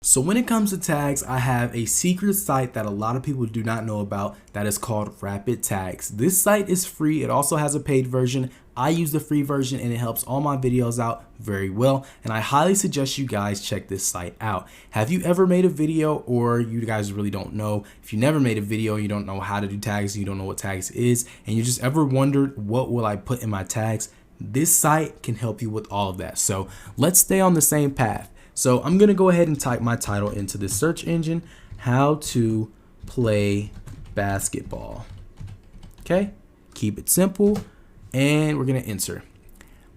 So when it comes to tags, I have a secret site that a lot of people do not know about that is called Rapid Tags. This site is free. It also has a paid version. I use the free version and it helps all my videos out very well. And I highly suggest you guys check this site out. Have you ever made a video, or you guys really don't know? If you never made a video, you don't know how to do tags, you don't know what tags is, and you just ever wondered what will I put in my tags? This site can help you with all of that. So let's stay on the same path. So I'm going to go ahead and type my title into the search engine, how to play basketball. Okay, keep it simple, and we're going to enter.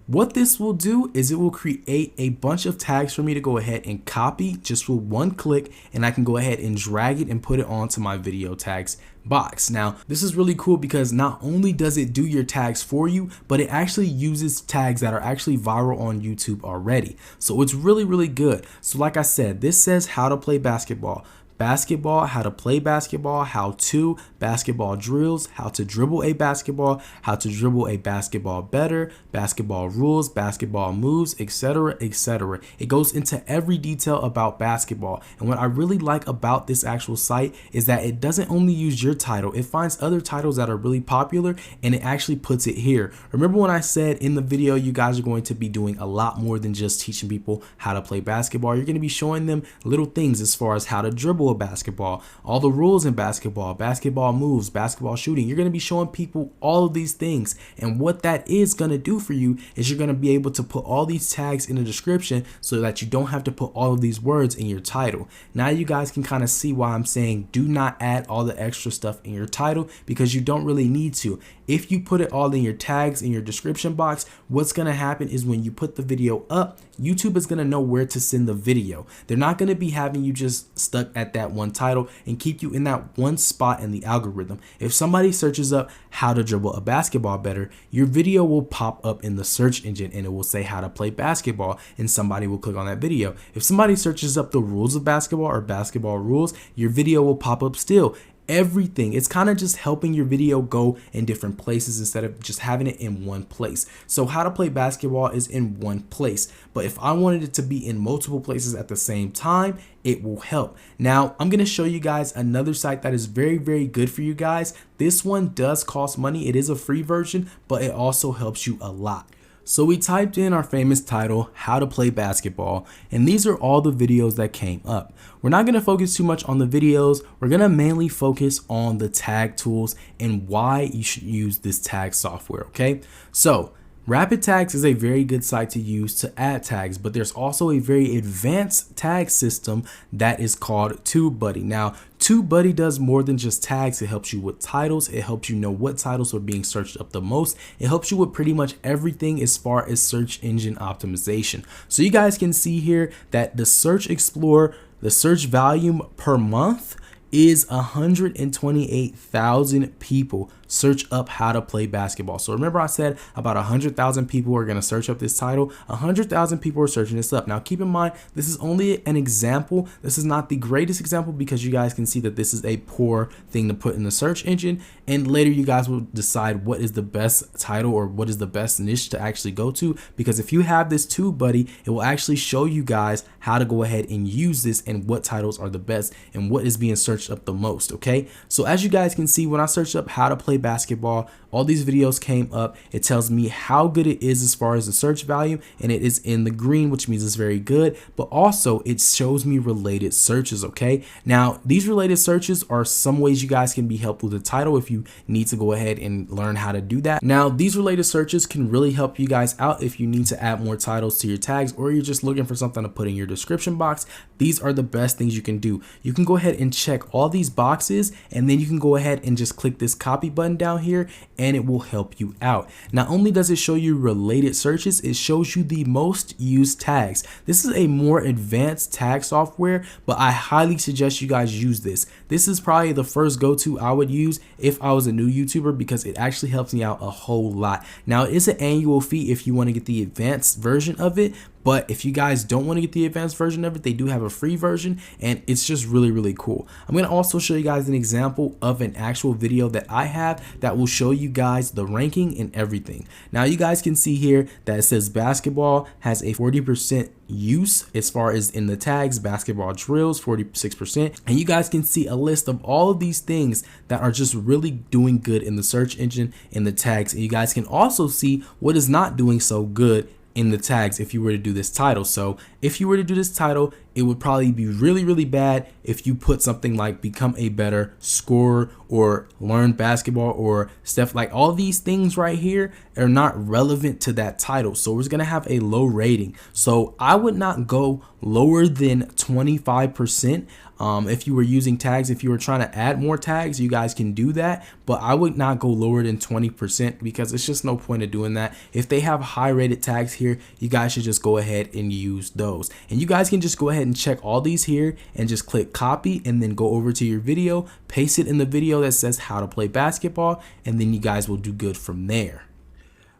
What this will do is it will create a bunch of tags for me to go ahead and copy just with one click, and I can go ahead and drag it and put it onto my video tags box. Now, this is really cool because not only does it do your tags for you, but it actually uses tags that are actually viral on YouTube already. So it's really, really good. So like I said, this says how to play basketball. Basketball, how to play basketball, how to basketball drills, how to dribble a basketball, how to dribble a basketball better, basketball rules, basketball moves, etc., etc. It goes into every detail about basketball. And what I really like about this actual site is that it doesn't only use your title, it finds other titles that are really popular and it actually puts it here. Remember when I said in the video you guys are going to be doing a lot more than just teaching people how to play basketball. You're going to be showing them little things as far as how to dribble a basketball, all the rules in basketball, basketball moves, basketball shooting. You're going to be showing people all of these things, and what that is going to do for you is you're going to be able to put all these tags in the description so that you don't have to put all of these words in your title. Now you guys can kind of see why I'm saying do not add all the extra stuff in your title, because you don't really need to. If you put it all in your tags in your description box, what's going to happen is when you put the video up, YouTube is going to know where to send the video. They're not going to be having you just stuck at that one title and keep you in that one spot in the algorithm. If somebody searches up how to dribble a basketball better, your video will pop up in the search engine and it will say how to play basketball, and somebody will click on that video. If somebody searches up the rules of basketball or basketball rules, your video will pop up still. Everything. It's kind of just helping your video go in different places instead of just having it in one place. So how to play basketball is in one place, but if I wanted it to be in multiple places at the same time, it will help. Now I'm going to show you guys another site that is very, very good for you guys. This one does cost money. It is a free version, but it also helps you a lot. So we typed in our famous title, how to play basketball, and these are all the videos that came up. We're not going to focus too much on the videos. We're going to mainly focus on the tag tools and why you should use this tag software, okay? So Rapid Tags is a very good site to use to add tags, but there's also a very advanced tag system that is called TubeBuddy. Now, TubeBuddy does more than just tags. It helps you with titles. It helps you know what titles are being searched up the most. It helps you with pretty much everything as far as search engine optimization. So you guys can see here that the Search Explorer, the search volume per month is 128,000 people search up how to play basketball. So remember I said about 100,000 people are going to search up this title. 100,000 people are searching this up. Now keep in mind, this is only an example. This is not the greatest example because you guys can see that this is a poor thing to put in the search engine, and later you guys will decide what is the best title or what is the best niche to actually go to, because if you have this TubeBuddy, it will actually show you guys how to go ahead and use this and what titles are the best and what is being searched up the most. Okay, so as you guys can see, when I searched up how to play basketball, all these videos came up. It tells me how good it is as far as the search value, and it is in the green, which means it's very good, but also it shows me related searches. Okay, now these related searches are some ways you guys can be helped with the title if you need to go ahead and learn how to do that. Now these related searches can really help you guys out if you need to add more titles to your tags, or you're just looking for something to put in your description box. These are the best things you can do. You can go ahead and check all these boxes, and then you can go ahead and just click this copy button down here, and it will help you out. Not only does it show you related searches, it shows you the most used tags. This is a more advanced tag software, but I highly suggest you guys use this. This is probably the first go-to I would use if I was a new YouTuber, because it actually helps me out a whole lot. Now, it's an annual fee if you want to get the advanced version of it, But if you guys don't want to get the advanced version of it, they do have a free version, and it's just really cool. I'm going to also show you guys an example of an actual video that I have that will show you guys the ranking and everything. Now you guys can see here that it says basketball has a 40% use as far as in the tags, basketball drills 46%, and you guys can see a list of all of these things that are just really doing good in the search engine in the tags, and you guys can also see what is not doing so good in the tags if you were to do this title. So if you were to do this title, it would probably be really bad if you put something like become a better scorer or learn basketball or stuff like all these things right here are not relevant to that title. So we're going to have a low rating. So I would not go lower than 25%. If you were using tags, if you were trying to add more tags, you guys can do that, but I would not go lower than 20% because it's just no point of doing that. If they have high rated tags here, you guys should just go ahead and use those. And you guys can just go ahead and check all these here and just click copy and then go over to your video, paste it in the video that says how to play basketball, and then you guys will do good from there.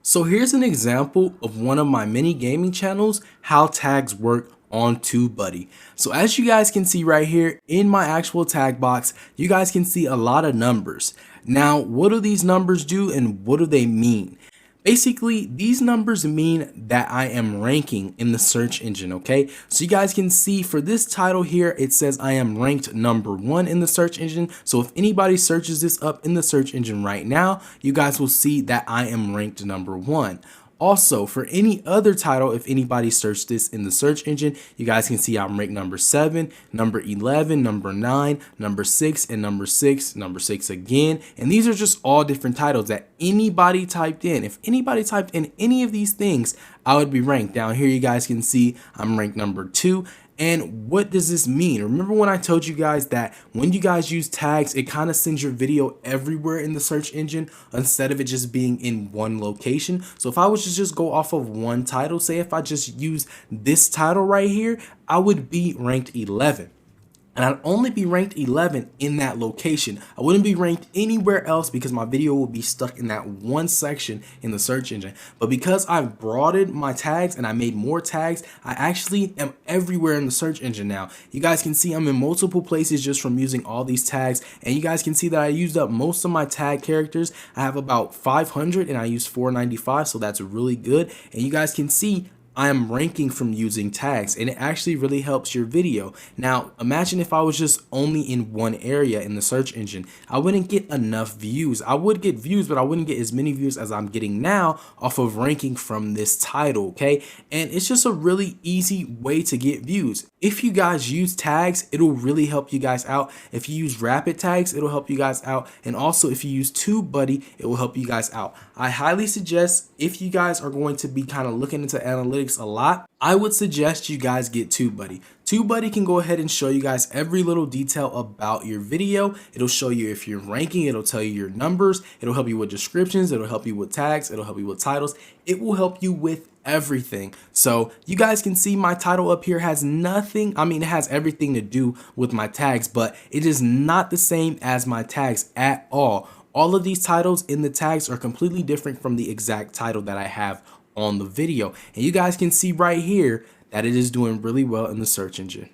So here's an example of one of my mini gaming channels, how tags work on TubeBuddy. So as you guys can see right here in my actual tag box, you guys can see a lot of numbers. Now, what do these numbers do and what do they mean? Basically, these numbers mean that I am ranking in the search engine, okay? So you guys can see for this title here, it says I am ranked #1 in the search engine. So if anybody searches this up in the search engine right now, you guys will see that I am ranked #1. Also, for any other title, if anybody searched this in the search engine, you guys can see I'm ranked #7, #11, #9, #6, and #6, #6 again. And these are just all different titles that anybody typed in. If anybody typed in any of these things, I would be ranked. Down here, you guys can see I'm ranked #2. And what does this mean? Remember when I told you guys that when you guys use tags, it kind of sends your video everywhere in the search engine instead of it just being in one location? So if I was to just go off of one title, say if I just use this title right here, I would be ranked 11. And I'd only be ranked 11 in that location. I wouldn't be ranked anywhere else because my video would be stuck in that one section in the search engine. But because I've broadened my tags and I made more tags, I actually am everywhere in the search engine now. You guys can see I'm in multiple places just from using all these tags. And you guys can see that I used up most of my tag characters. I have about 500 and I use 495, so that's really good. And you guys can see I am ranking from using tags, and it actually really helps your video. Now, imagine if I was just only in one area in the search engine. I wouldn't get enough views. I would get views, but I wouldn't get as many views as I'm getting now off of ranking from this title, okay? And it's just a really easy way to get views. If you guys use tags, it'll really help you guys out. If you use rapid tags, it'll help you guys out. And also, if you use TubeBuddy, it will help you guys out. I highly suggest, if you guys are going to be kind of looking into analytics a lot, I would suggest you guys get TubeBuddy. TubeBuddy can go ahead and show you guys every little detail about your video. It'll show you if you're ranking, it'll tell you your numbers, it'll help you with descriptions, it'll help you with tags, it'll help you with titles. It will help you with everything. So you guys can see my title up here has nothing, it has everything to do with my tags, but it is not the same as my tags at all. All of these titles in the tags are completely different from the exact title that I have on the video. And you guys can see right here that it is doing really well in the search engine.